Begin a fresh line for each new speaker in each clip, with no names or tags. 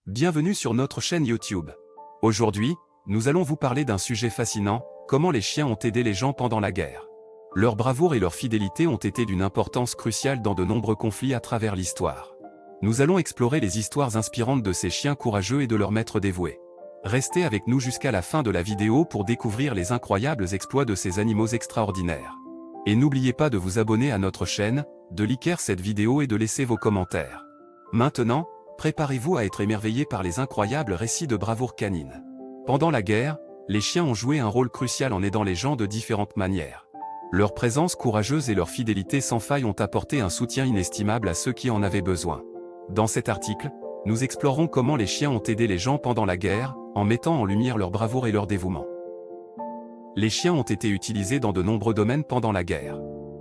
Bienvenue sur notre chaîne YouTube. Aujourd'hui, nous allons vous parler d'un sujet fascinant, comment les chiens ont aidé les gens pendant la guerre. Leur bravoure et leur fidélité ont été d'une importance cruciale dans de nombreux conflits à travers l'histoire. Nous allons explorer les histoires inspirantes de ces chiens courageux et de leurs maîtres dévoués. Restez avec nous jusqu'à la fin de la vidéo pour découvrir les incroyables exploits de ces animaux extraordinaires. Et n'oubliez pas de vous abonner à notre chaîne, de liker cette vidéo et de laisser vos commentaires. Maintenant, préparez-vous à être émerveillés par les incroyables récits de bravoure canine. Pendant la guerre, les chiens ont joué un rôle crucial en aidant les gens de différentes manières. Leur présence courageuse et leur fidélité sans faille ont apporté un soutien inestimable à ceux qui en avaient besoin. Dans cet article, nous explorons comment les chiens ont aidé les gens pendant la guerre, en mettant en lumière leur bravoure et leur dévouement. Les chiens ont été utilisés dans de nombreux domaines pendant la guerre.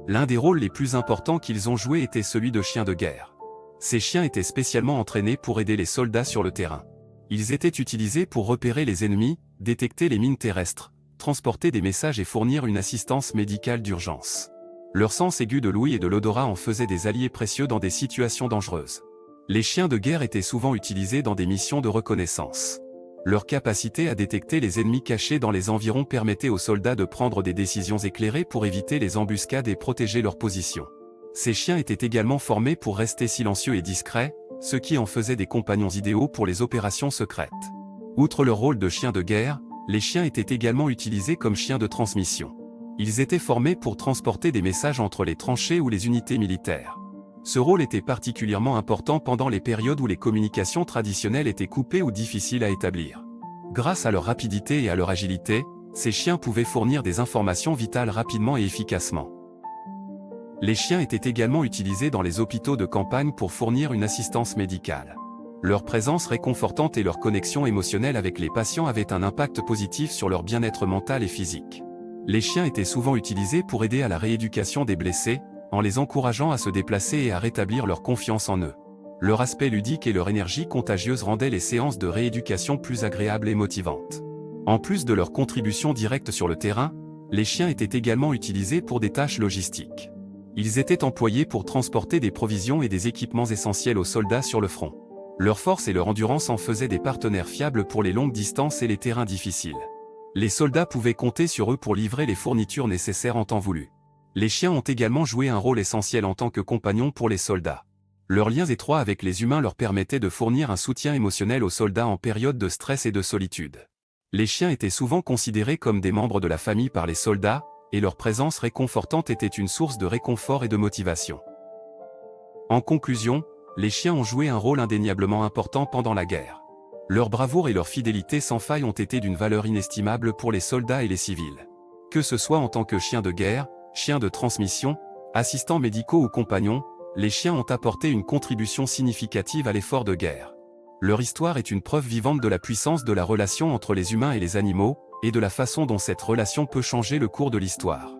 L'un des rôles les plus importants qu'ils ont joué était celui de chiens de guerre. Ces chiens étaient spécialement entraînés pour aider les soldats sur le terrain. Ils étaient utilisés pour repérer les ennemis, détecter les mines terrestres, transporter des messages et fournir une assistance médicale d'urgence. Leur sens aigu de l'ouïe et de l'odorat en faisaient des alliés précieux dans des situations dangereuses. Les chiens de guerre étaient souvent utilisés dans des missions de reconnaissance. Leur capacité à détecter les ennemis cachés dans les environs permettait aux soldats de prendre des décisions éclairées pour éviter les embuscades et protéger leur position. Ces chiens étaient également formés pour rester silencieux et discrets, ce qui en faisait des compagnons idéaux pour les opérations secrètes. Outre leur rôle de chiens de guerre, les chiens étaient également utilisés comme chiens de transmission. Ils étaient formés pour transporter des messages entre les tranchées ou les unités militaires. Ce rôle était particulièrement important pendant les périodes où les communications traditionnelles étaient coupées ou difficiles à établir. Grâce à leur rapidité et à leur agilité, ces chiens pouvaient fournir des informations vitales rapidement et efficacement. Les chiens étaient également utilisés dans les hôpitaux de campagne pour fournir une assistance médicale. Leur présence réconfortante et leur connexion émotionnelle avec les patients avaient un impact positif sur leur bien-être mental et physique. Les chiens étaient souvent utilisés pour aider à la rééducation des blessés, en les encourageant à se déplacer et à rétablir leur confiance en eux. Leur aspect ludique et leur énergie contagieuse rendaient les séances de rééducation plus agréables et motivantes. En plus de leur contribution directe sur le terrain, les chiens étaient également utilisés pour des tâches logistiques. Ils étaient employés pour transporter des provisions et des équipements essentiels aux soldats sur le front. Leur force et leur endurance en faisaient des partenaires fiables pour les longues distances et les terrains difficiles. Les soldats pouvaient compter sur eux pour livrer les fournitures nécessaires en temps voulu. Les chiens ont également joué un rôle essentiel en tant que compagnons pour les soldats. Leurs liens étroits avec les humains leur permettaient de fournir un soutien émotionnel aux soldats en période de stress et de solitude. Les chiens étaient souvent considérés comme des membres de la famille par les soldats, et leur présence réconfortante était une source de réconfort et de motivation. En conclusion, les chiens ont joué un rôle indéniablement important pendant la guerre. Leur bravoure et leur fidélité sans faille ont été d'une valeur inestimable pour les soldats et les civils. Que ce soit en tant que chiens de guerre, chiens de transmission, assistants médicaux ou compagnons, les chiens ont apporté une contribution significative à l'effort de guerre. Leur histoire est une preuve vivante de la puissance de la relation entre les humains et les animaux, et de la façon dont cette relation peut changer le cours de l'histoire.